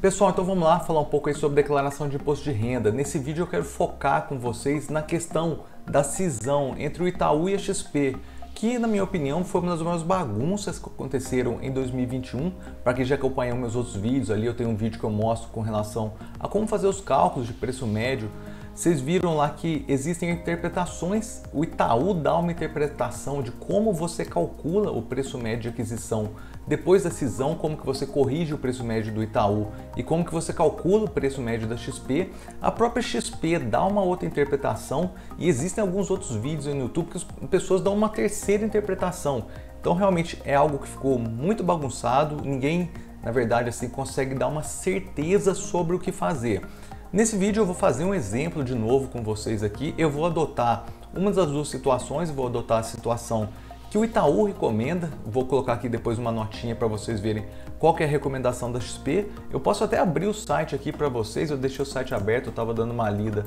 Pessoal, então vamos lá falar um pouco aí sobre declaração de imposto de renda. Nesse vídeo eu quero focar com vocês na questão da cisão entre o Itaú e a XP, que na minha opinião foi uma das maiores bagunças que aconteceram em 2021. Para quem já acompanhou meus outros vídeos ali, eu tenho um vídeo que eu mostro com relação a como fazer os cálculos de preço médio. Vocês viram lá que existem interpretações, o Itaú dá uma interpretação de como você calcula o preço médio de aquisição depois da cisão, como que você corrige o preço médio do Itaú e como que você calcula o preço médio da XP. A própria XP dá uma outra interpretação e existem alguns outros vídeos aí no YouTube que as pessoas dão uma terceira interpretação. Então realmente é algo que ficou muito bagunçado, ninguém, na verdade, assim, consegue dar uma certeza sobre o que fazer. Nesse vídeo eu vou fazer um exemplo de novo com vocês aqui. Eu vou adotar uma das duas situações, vou adotar a situação que o Itaú recomenda. Vou colocar aqui depois uma notinha para vocês verem qual que é a recomendação da XP. Eu posso até abrir o site aqui para vocês, eu deixei o site aberto, eu estava dando uma lida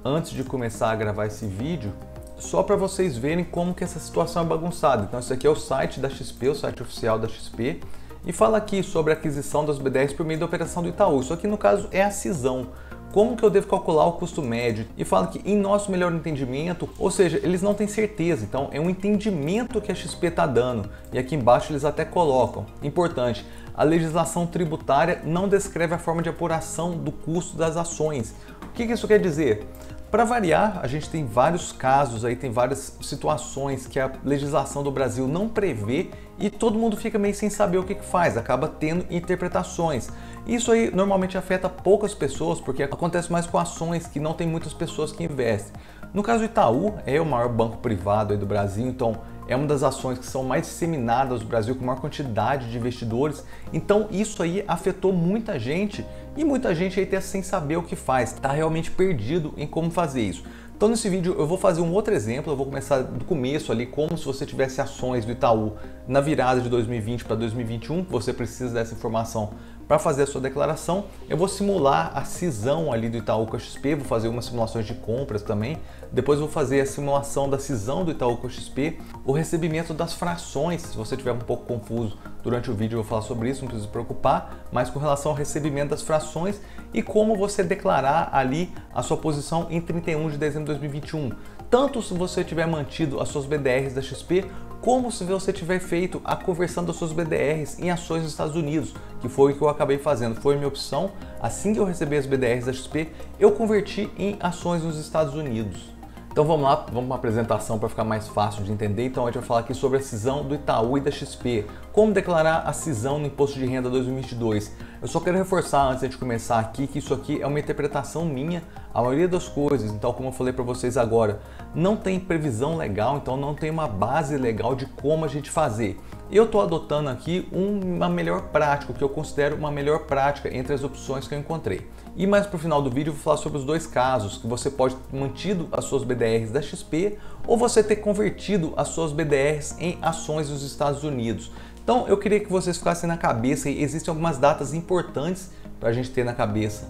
antes de começar a gravar esse vídeo, só para vocês verem como que essa situação é bagunçada. Então esse aqui é o site da XP, o site oficial da XP, e fala aqui sobre a aquisição das BDRs por meio da operação do Itaú. Isso aqui no caso é a cisão. Como que eu devo calcular o custo médio? E fala que em nosso melhor entendimento, ou seja, eles não têm certeza, então é um entendimento que a XP está dando. E aqui embaixo eles até colocam, importante, a legislação tributária não descreve a forma de apuração do custo das ações. O que isso quer dizer? Para variar, a gente tem vários casos aí, tem várias situações que a legislação do Brasil não prevê e todo mundo fica meio sem saber o que faz, acaba tendo interpretações. Isso aí normalmente afeta poucas pessoas, porque acontece mais com ações que não tem muitas pessoas que investem. No caso do Itaú, é o maior banco privado aí do Brasil, então é uma das ações que são mais disseminadas no Brasil, com maior quantidade de investidores. Então isso aí afetou muita gente e muita gente aí está sem saber o que faz, está realmente perdido em como fazer isso. Então nesse vídeo eu vou fazer um outro exemplo, eu vou começar do começo ali, como se você tivesse ações do Itaú na virada de 2020 para 2021, você precisa dessa informação para fazer a sua declaração. Eu vou simular a cisão ali do Itaú com a XP, vou fazer umas simulações de compras também, depois vou fazer a simulação da cisão do Itaú com a XP, o recebimento das frações. Se você estiver um pouco confuso durante o vídeo eu vou falar sobre isso, não precisa se preocupar, mas com relação ao recebimento das frações e como você declarar ali a sua posição em 31 de dezembro de 2021, tanto se você tiver mantido as suas BDRs da XP, como se você tiver feito a conversão das suas BDRs em ações dos Estados Unidos, que foi o que eu acabei fazendo, foi minha opção. Assim que eu recebi as BDRs da XP, eu converti em ações nos Estados Unidos. Então vamos lá, vamos para uma apresentação para ficar mais fácil de entender. Então a gente vai falar aqui sobre a cisão do Itaú e da XP, como declarar a cisão no Imposto de Renda 2022. Eu só quero reforçar antes de começar aqui que isso aqui é uma interpretação minha, a maioria das coisas, então como eu falei para vocês agora, não tem previsão legal, então não tem uma base legal de como a gente fazer. Eu estou adotando aqui uma melhor prática, o que eu considero uma melhor prática entre as opções que eu encontrei. E mais para o final do vídeo eu vou falar sobre os dois casos, que você pode ter mantido as suas BDRs da XP ou você ter convertido as suas BDRs em ações dos Estados Unidos. Então eu queria que vocês ficassem na cabeça, e existem algumas datas importantes para a gente ter na cabeça.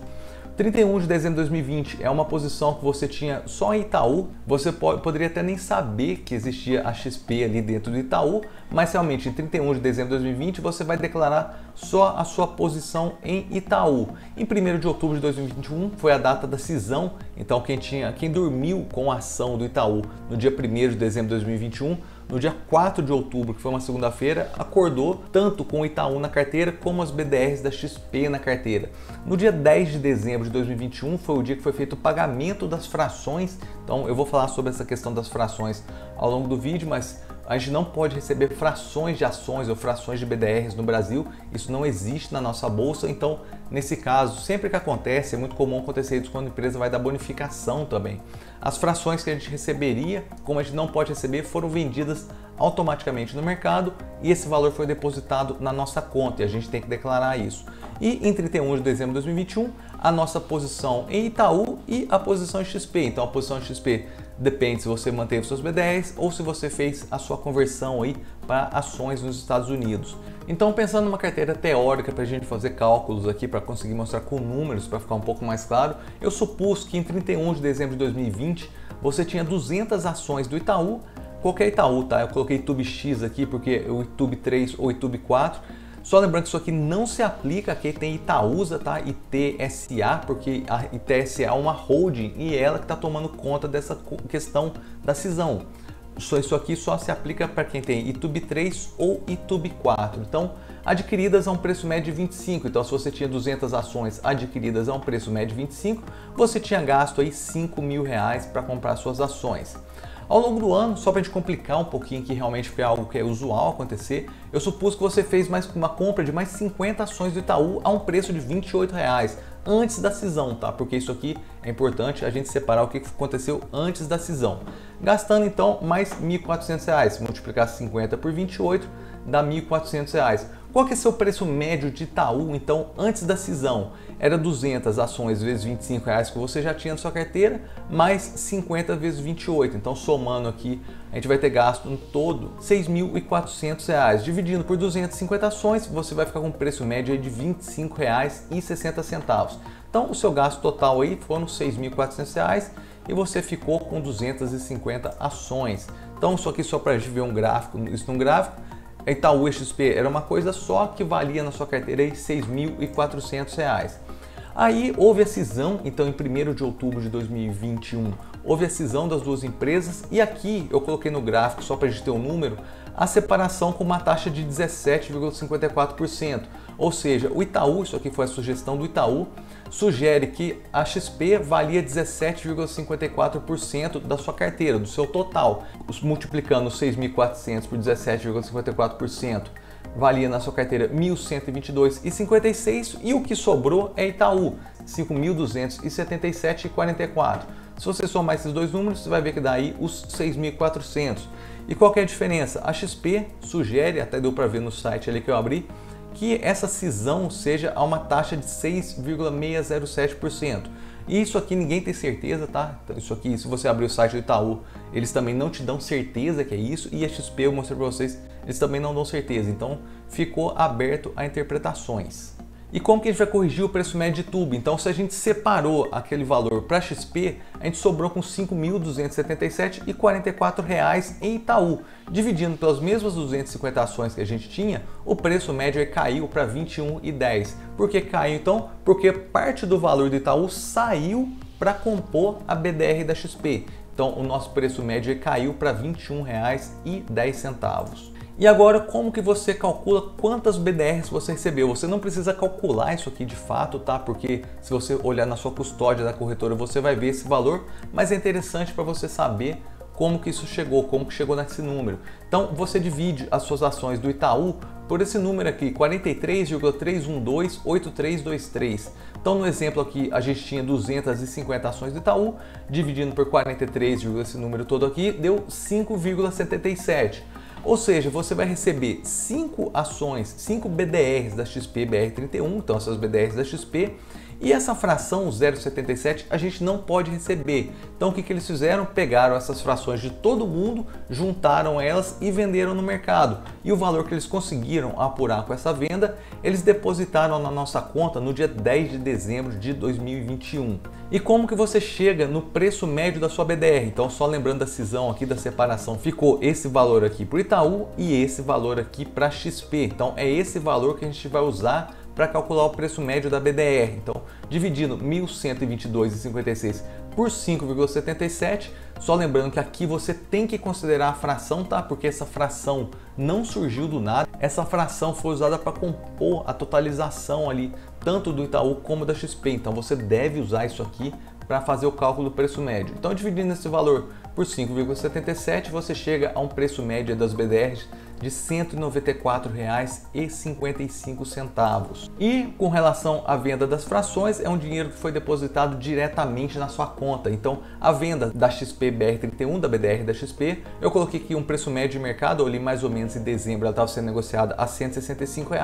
31 de dezembro de 2020 é uma posição que você tinha só em Itaú, você poderia até nem saber que existia a XP ali dentro do Itaú, mas realmente em 31 de dezembro de 2020 você vai declarar só a sua posição em Itaú. Em 1º de outubro de 2021 foi a data da cisão, então quem dormiu com a ação do Itaú no dia 1º de dezembro de 2021, no dia 4 de outubro, que foi uma segunda-feira, acordou tanto com o Itaú na carteira como as BDRs da XP na carteira. No dia 10 de dezembro de 2021 foi o dia que foi feito o pagamento das frações, então eu vou falar sobre essa questão das frações ao longo do vídeo, mas a gente não pode receber frações de ações ou frações de BDRs no Brasil, isso não existe na nossa bolsa, então nesse caso, sempre que acontece, é muito comum acontecer isso quando a empresa vai dar bonificação também. As frações que a gente receberia, como a gente não pode receber, foram vendidas automaticamente no mercado e esse valor foi depositado na nossa conta e a gente tem que declarar isso. E em 31 de dezembro de 2021, a nossa posição em Itaú e a posição em XP. Então a posição em XP depende se você manteve seus BDRs ou se você fez a sua conversão aí para ações nos Estados Unidos. Então pensando numa carteira teórica para a gente fazer cálculos aqui para conseguir mostrar com números para ficar um pouco mais claro, eu supus que em 31 de dezembro de 2020 você tinha 200 ações do Itaú, qualquer Itaú, tá? Eu coloquei ITUB X aqui porque o ITUB 3 ou ITUB 4, Só lembrando que isso aqui não se aplica a quem tem Itaúsa, tá? E TSA, porque a TSA é uma holding e ela que está tomando conta dessa questão da cisão. Isso aqui só se aplica para quem tem ITUB 3 ou ITUB 4. Então, adquiridas a um preço médio de 25. Então, se você tinha 200 ações adquiridas a um preço médio de 25, você tinha gasto aí R$5.000 para comprar suas ações. Ao longo do ano, só para a gente complicar um pouquinho, que realmente foi algo que é usual acontecer, eu supus que você fez mais uma compra de mais 50 ações do Itaú a um preço de R$28 antes da cisão, tá? Porque isso aqui é importante a gente separar o que aconteceu antes da cisão. Gastando então mais R$1.400, multiplicar 50 por 28 dá R$1.400. Qual que é seu preço médio de Itaú, então, antes da cisão? Era 200 ações vezes R$25 que você já tinha na sua carteira, mais 50 vezes 28. Então, somando aqui, a gente vai ter gasto no todo R$6.400. Dividindo por 250 ações, você vai ficar com um preço médio aí de R$25,60. Então, o seu gasto total aí foram R$6.400 e você ficou com 250 ações. Então, isso aqui só para a gente ver um gráfico, isso num gráfico. Itaú XP era uma coisa só que valia na sua carteira R$6.400. Aí houve a cisão, então em 1º de outubro de 2021, houve a cisão das duas empresas e aqui eu coloquei no gráfico, só para a gente ter um número, a separação com uma taxa de 17,54%. Ou seja, o Itaú, isso aqui foi a sugestão do Itaú, sugere que a XP valia 17,54% da sua carteira, do seu total. Multiplicando 6.400 por 17,54%, valia na sua carteira R$ 1.122,56 e o que sobrou é Itaú, R$ 5.277,44. Se você somar esses dois números, você vai ver que dá aí os 6.400. E qual que é a diferença? A XP sugere, até deu para ver no site ali que eu abri, que essa cisão seja a uma taxa de 6,607%. E isso aqui ninguém tem certeza, tá? Isso aqui, se você abrir o site do Itaú, eles também não te dão certeza que é isso, e a XP, eu mostrei para vocês, eles também não dão certeza. Então, ficou aberto a interpretações. E como que a gente vai corrigir o preço médio de ITUB? Então, se a gente separou aquele valor para XP, a gente sobrou com R$ 5.277,44 em Itaú. Dividindo pelas mesmas 250 ações que a gente tinha, o preço médio caiu para R$ 21,10. Por que caiu então? Porque parte do valor do Itaú saiu para compor a BDR da XP. Então, o nosso preço médio caiu para R$ 21,10. E agora, como que você calcula quantas BDRs você recebeu? Você não precisa calcular isso aqui de fato, tá? Porque se você olhar na sua custódia da corretora, você vai ver esse valor, mas é interessante para você saber como que isso chegou, como que chegou nesse número. Então, você divide as suas ações do Itaú por esse número aqui, 43,3128323. Então, no exemplo aqui, a gente tinha 250 ações do Itaú, dividindo por 43, esse número todo aqui, deu 5,77. Ou seja, você vai receber 5 ações, 5 BDRs da XP BR31, então essas BDRs da XP, e essa fração 0,77 a gente não pode receber. Então o que eles fizeram? Pegaram essas frações de todo mundo, juntaram elas e venderam no mercado. E o valor que eles conseguiram apurar com essa venda, eles depositaram na nossa conta no dia 10 de dezembro de 2021. E como que você chega no preço médio da sua BDR? Então só lembrando da cisão aqui, da separação, ficou esse valor aqui para o Itaú e esse valor aqui para a XP. Então é esse valor que a gente vai usar para calcular o preço médio da BDR. Então, dividindo 1.122,56 por 5,77, só lembrando que aqui você tem que considerar a fração, tá? Porque essa fração não surgiu do nada. Essa fração foi usada para compor a totalização ali, tanto do Itaú como da XP. Então, você deve usar isso aqui para fazer o cálculo do preço médio. Então, dividindo esse valor por 5,77, você chega a um preço médio das BDRs de R$ 194,55. E com relação à venda das frações, é um dinheiro que foi depositado diretamente na sua conta. Então, a venda da XP BR31, da BDR da XP, eu coloquei aqui um preço médio de mercado, ali mais ou menos em dezembro ela estava sendo negociada a R$ 165.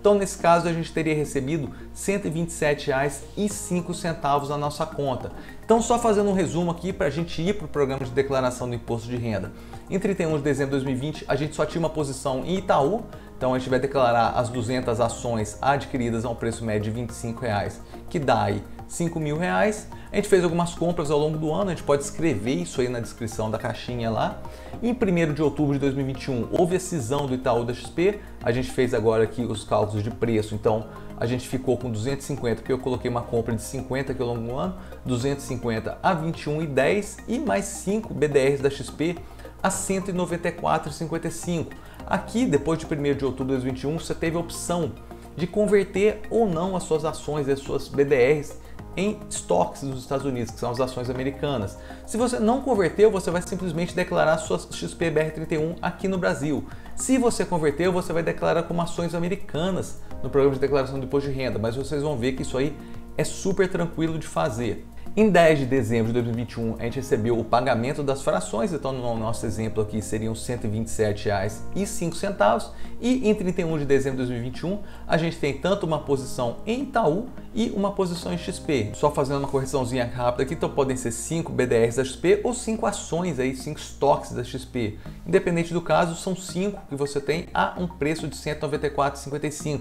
Então, nesse caso, a gente teria recebido R$ 127,05 na nossa conta. Então, só fazendo um resumo aqui para a gente ir para o programa de declaração do imposto de renda. Em 31 de dezembro de 2020, a gente só tinha uma posição em Itaú, Então a gente vai declarar as 200 ações adquiridas a um preço médio de R$25, que dá aí R$5.000. A gente fez algumas compras ao longo do ano, a gente pode escrever isso aí na descrição da caixinha lá. Em 1º de outubro de 2021 houve a cisão do Itaú da XP, a gente fez agora aqui os cálculos de preço, então a gente ficou com 250, porque eu coloquei uma compra de 50 aqui ao longo do ano, 250 a 21,10 e mais 5 BDRs da XP a 194,55. Aqui, depois de 1º de outubro de 2021, você teve a opção de converter ou não as suas ações, as suas BDRs, em estoques dos Estados Unidos, que são as ações americanas. Se você não converteu, você vai simplesmente declarar suas XPBR31 aqui no Brasil. Se você converteu, você vai declarar como ações americanas no programa de declaração de imposto de renda, mas vocês vão ver que isso aí é super tranquilo de fazer. Em 10 de dezembro de 2021, a gente recebeu o pagamento das frações, então no nosso exemplo aqui seriam R$ 127,05, e em 31 de dezembro de 2021, a gente tem tanto uma posição em Itaú e uma posição em XP. Só fazendo uma correçãozinha rápida aqui, então podem ser 5 BDRs da XP ou 5 ações, aí, 5 estoques da XP. Independente do caso, são 5 que você tem a um preço de R$ 194,55.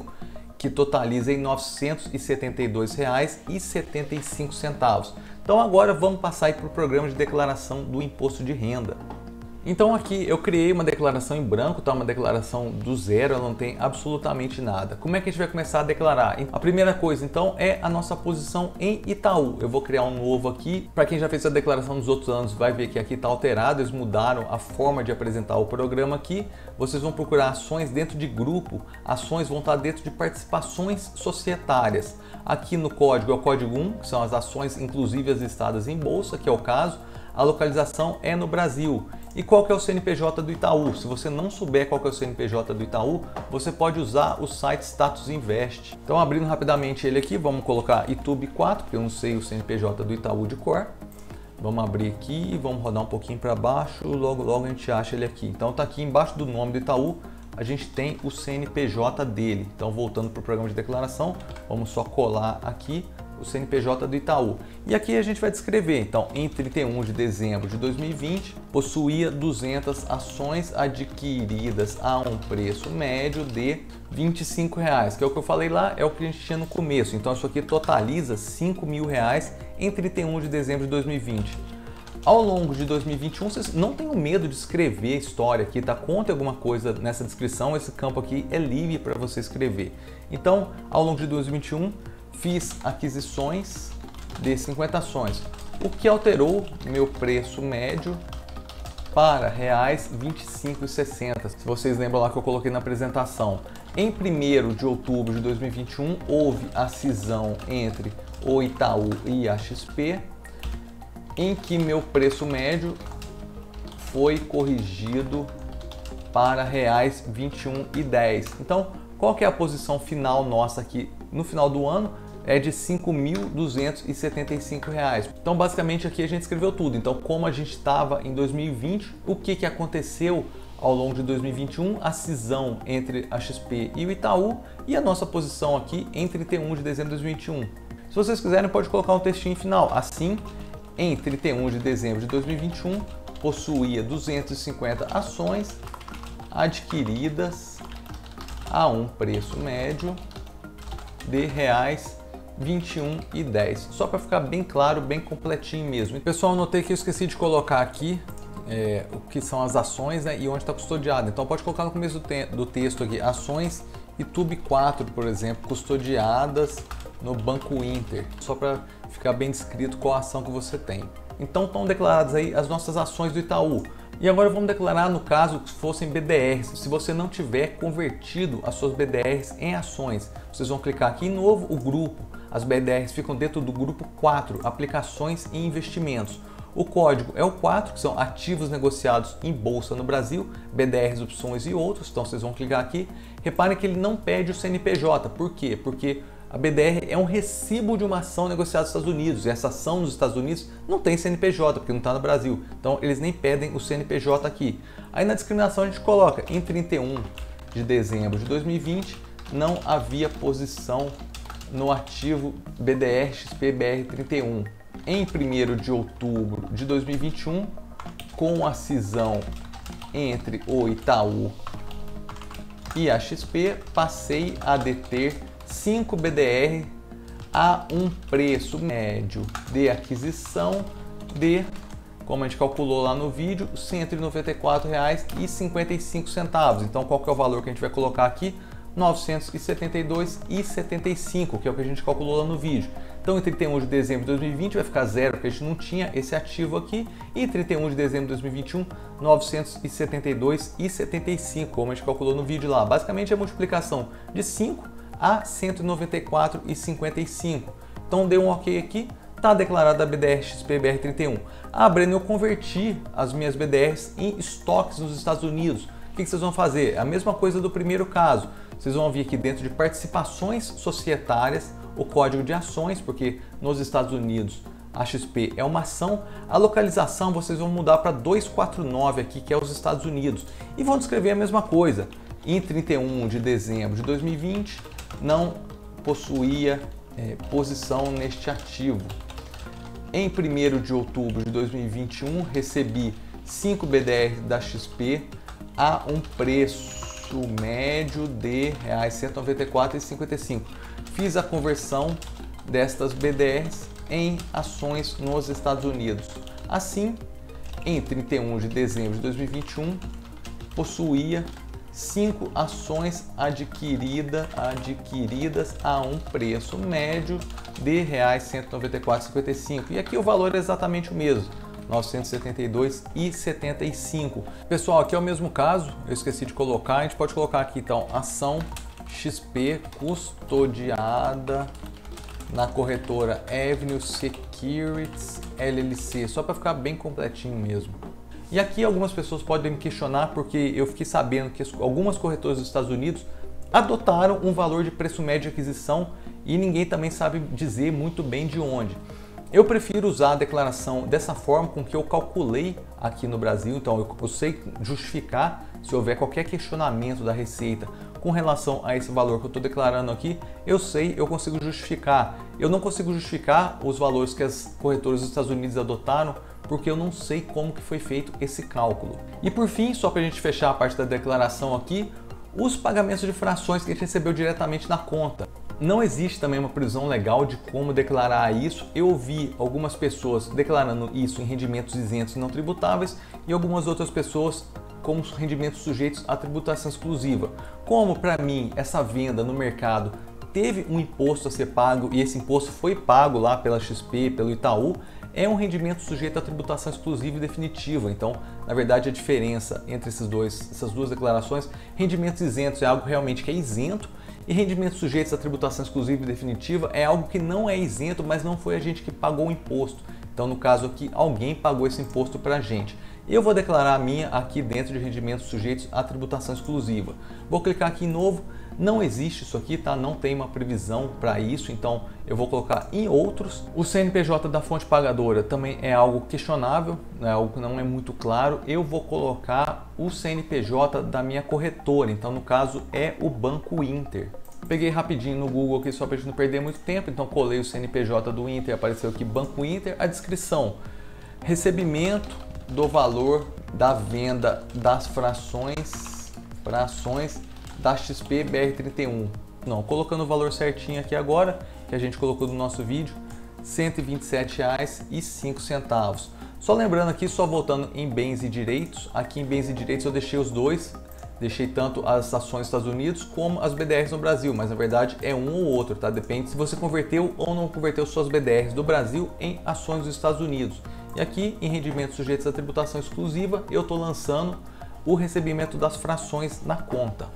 Que totaliza em R$ 972,75. Então agora vamos passar para o programa de declaração do imposto de renda. Então aqui eu criei uma declaração em branco, tá? Uma declaração do zero, ela não tem absolutamente nada. Como é que a gente vai começar a declarar? A primeira coisa então é a nossa posição em Itaú. Eu vou criar um novo aqui. Para quem já fez a declaração dos outros anos vai ver que aqui está alterado, eles mudaram a forma de apresentar o programa aqui. Vocês vão procurar ações dentro de grupo, ações vão estar dentro de participações societárias. Aqui no código é o código 1, que são as ações inclusive as listadas em bolsa, que é o caso. A localização é no Brasil. E qual que é o CNPJ do Itaú? Se você não souber qual que é o CNPJ do Itaú, você pode usar o site Status Invest. Então, abrindo rapidamente ele aqui, vamos colocar YouTube 4, porque eu não sei o CNPJ do Itaú de cor. Vamos abrir aqui e vamos rodar um pouquinho para baixo, logo a gente acha ele aqui. Então tá aqui embaixo do nome do Itaú, a gente tem o CNPJ dele. Então, voltando para o programa de declaração, vamos só colar aqui o CNPJ do Itaú. E aqui a gente vai descrever, então, em 31 de dezembro de 2020, possuía 200 ações adquiridas a um preço médio de R$25, que é o que eu falei lá, é o que a gente tinha no começo. Então, isso aqui totaliza R$5.000 em 31 de dezembro de 2020. Ao longo de 2021, vocês não tenham medo de escrever a história aqui, tá? Conte alguma coisa nessa descrição, esse campo aqui é livre para você escrever. Então, ao longo de 2021, fiz aquisições de 50 ações, o que alterou meu preço médio para R$ 25,60. Se vocês lembram lá que eu coloquei na apresentação, em 1º de outubro de 2021 houve a cisão entre o Itaú e a XP, em que meu preço médio foi corrigido para R$ 21,10. Então, qual que é a posição final nossa aqui no final do ano? É de R$ 5.275. Então, basicamente, aqui a gente escreveu tudo. Então, como a gente estava em 2020, o que aconteceu ao longo de 2021, a cisão entre a XP e o Itaú e a nossa posição aqui em 31 de dezembro de 2021. Se vocês quiserem, pode colocar um textinho final. Assim, em 31 de dezembro de 2021, possuía 250 ações adquiridas a um preço médio de R$ 21,10. Só para ficar bem claro, bem completinho mesmo. Pessoal, notei que eu esqueci de colocar aqui o que são as ações, né, e onde está custodiado. Então pode colocar no começo do texto aqui, ações YouTube 4, por exemplo, custodiadas no Banco Inter, só para ficar bem descrito qual a ação que você tem. Então estão declaradas aí as nossas ações do Itaú. E agora vamos declarar no caso que fossem BDRs. Se você não tiver convertido as suas BDRs em ações, vocês vão clicar aqui em novo, o grupo. As BDRs ficam dentro do grupo 4, aplicações e investimentos. O código é o 4, que são ativos negociados em bolsa no Brasil, BDRs, opções e outros. Então vocês vão clicar aqui. Reparem que ele não pede o CNPJ. Por quê? Porque a BDR é um recibo de uma ação negociada nos Estados Unidos. E essa ação nos Estados Unidos não tem CNPJ, porque não está no Brasil. Então eles nem pedem o CNPJ aqui. Aí na discriminação a gente coloca em 31 de dezembro de 2020 não havia posição no ativo BDR XPBR31. Em 1º de outubro de 2021, com a cisão entre o Itaú e a XP, passei a deter 5 BDR a um preço médio de aquisição de, como a gente calculou lá no vídeo, R$ 194,55. Então, qual que é o valor que a gente vai colocar aqui? R$ 972,75, que é o que a gente calculou lá no vídeo. Então, em 31 de dezembro de 2020 vai ficar zero, porque a gente não tinha esse ativo aqui. E em 31 de dezembro de 2021, R$ 972,75, como a gente calculou no vídeo lá. Basicamente, é a multiplicação de 5 a 194,55. Então, deu um ok aqui. Está declarada a BDR XP BR31. Ah, Breno, eu converti as minhas BDRs em estoques nos Estados Unidos. O que vocês vão fazer? A mesma coisa do primeiro caso. Vocês vão vir aqui dentro de participações societárias, o código de ações, porque nos Estados Unidos a XP é uma ação. A localização vocês vão mudar para 249 aqui, que é os Estados Unidos. E vão descrever a mesma coisa. Em 31 de dezembro de 2020, não possuía posição neste ativo. Em 1º de outubro de 2021, recebi 5 BDR da XP a um preço médio de R$ 194,55. Fiz a conversão destas BDRs em ações nos Estados Unidos. Assim, em 31 de dezembro de 2021, possuía 5 ações adquiridas a um preço médio de R$ 194,55. E aqui o valor é exatamente o mesmo, R$ 972,75. Pessoal, aqui é o mesmo caso, eu esqueci de colocar, a gente pode colocar aqui então ação XP custodiada na corretora Avenue Securities LLC, só para ficar bem completinho mesmo. E aqui algumas pessoas podem me questionar porque eu fiquei sabendo que algumas corretoras dos Estados Unidos adotaram um valor de preço médio de aquisição e ninguém também sabe dizer muito bem de onde. Eu prefiro usar a declaração dessa forma com que eu calculei aqui no Brasil, então eu sei justificar se houver qualquer questionamento da Receita com relação a esse valor que eu estou declarando aqui, eu consigo justificar. Eu não consigo justificar os valores que as corretoras dos Estados Unidos adotaram porque eu não sei como que foi feito esse cálculo. E por fim, só para a gente fechar a parte da declaração aqui, os pagamentos de frações que a gente recebeu diretamente na conta. Não existe também uma previsão legal de como declarar isso. Eu vi algumas pessoas declarando isso em rendimentos isentos e não tributáveis e algumas outras pessoas como rendimentos sujeitos à tributação exclusiva. Como para mim essa venda no mercado teve um imposto a ser pago e esse imposto foi pago lá pela XP, pelo Itaú, é um rendimento sujeito à tributação exclusiva e definitiva. Então, na verdade, a diferença entre essas duas declarações, rendimentos isentos é algo realmente que é isento e rendimentos sujeitos à tributação exclusiva e definitiva é algo que não é isento, mas não foi a gente que pagou o imposto. Então, no caso aqui, alguém pagou esse imposto para a gente. Eu vou declarar a minha aqui dentro de rendimentos sujeitos à tributação exclusiva. Vou clicar aqui em novo. Não existe isso aqui, tá? Não tem uma previsão para isso, então eu vou colocar em outros. O CNPJ da fonte pagadora também é algo questionável, é algo que não é muito claro. Eu vou colocar o CNPJ da minha corretora, então no caso é o Banco Inter. Peguei rapidinho no Google aqui só para a gente não perder muito tempo, então colei o CNPJ do Inter, apareceu aqui Banco Inter, a descrição: recebimento do valor da venda das frações para ações da XP BR31. Não, colocando o valor certinho aqui agora, que a gente colocou no nosso vídeo, R$ 127,05. Só lembrando aqui, só voltando em bens e direitos, aqui em bens e direitos eu deixei os dois, deixei tanto as ações dos Estados Unidos como as BDRs no Brasil, mas na verdade é um ou outro, tá? Depende se você converteu ou não converteu suas BDRs do Brasil em ações dos Estados Unidos. E aqui em rendimentos sujeitos à tributação exclusiva, eu estou lançando o recebimento das frações na conta.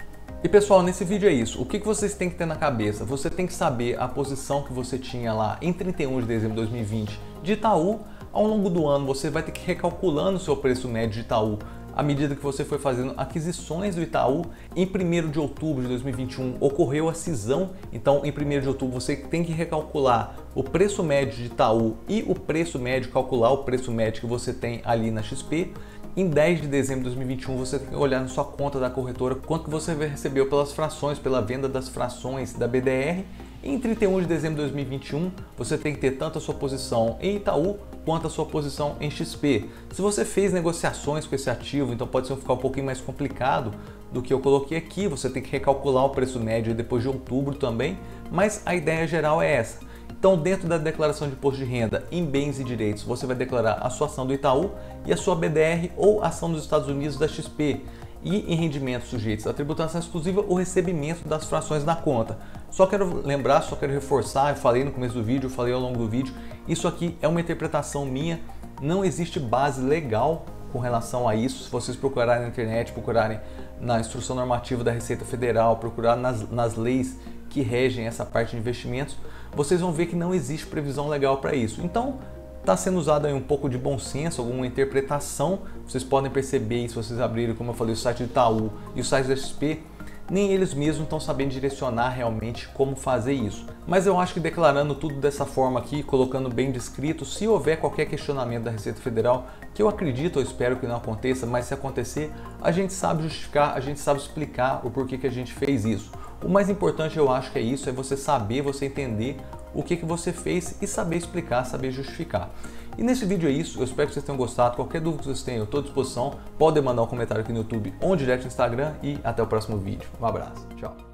E pessoal, nesse vídeo é isso. O que vocês têm que ter na cabeça? Você tem que saber a posição que você tinha lá em 31 de dezembro de 2020 de Itaú. Ao longo do ano você vai ter que ir recalculando o seu preço médio de Itaú à medida que você foi fazendo aquisições do Itaú. Em 1º de outubro de 2021 ocorreu a cisão, então em 1º de outubro você tem que recalcular o preço médio de Itaú e o preço médio, calcular o preço médio que você tem ali na XP. Em 10 de dezembro de 2021 você tem que olhar na sua conta da corretora quanto que você recebeu pelas frações, pela venda das frações da BDR. Em 31 de dezembro de 2021 você tem que ter tanto a sua posição em Itaú quanto a sua posição em XP. Se você fez negociações com esse ativo, então pode ficar um pouquinho mais complicado do que eu coloquei aqui, você tem que recalcular o preço médio depois de outubro também, mas a ideia geral é essa. Então, dentro da declaração de imposto de renda em bens e direitos, você vai declarar a sua ação do Itaú e a sua BDR ou ação dos Estados Unidos da XP. E em rendimentos sujeitos à tributação exclusiva, o recebimento das frações na conta. Só quero lembrar, só quero reforçar, eu falei no começo do vídeo, eu falei ao longo do vídeo, isso aqui é uma interpretação minha, não existe base legal com relação a isso. Se vocês procurarem na internet, procurarem na instrução normativa da Receita Federal, procurar nas leis que regem essa parte de investimentos, vocês vão ver que não existe previsão legal para isso. Então, está sendo usado aí um pouco de bom senso, alguma interpretação. Vocês podem perceber, se vocês abrirem, como eu falei, o site do Itaú e o site da XP, nem eles mesmos estão sabendo direcionar realmente como fazer isso. Mas eu acho que declarando tudo dessa forma aqui, colocando bem descrito, se houver qualquer questionamento da Receita Federal, que eu acredito, eu espero que não aconteça, mas se acontecer, a gente sabe justificar, a gente sabe explicar o porquê que a gente fez isso. O mais importante, eu acho que é isso, é você saber, você entender o que você fez e saber explicar, saber justificar. E nesse vídeo é isso, eu espero que vocês tenham gostado. Qualquer dúvida que vocês tenham, eu estou à disposição. Podem mandar um comentário aqui no YouTube ou direto no Instagram e até o próximo vídeo. Um abraço, tchau.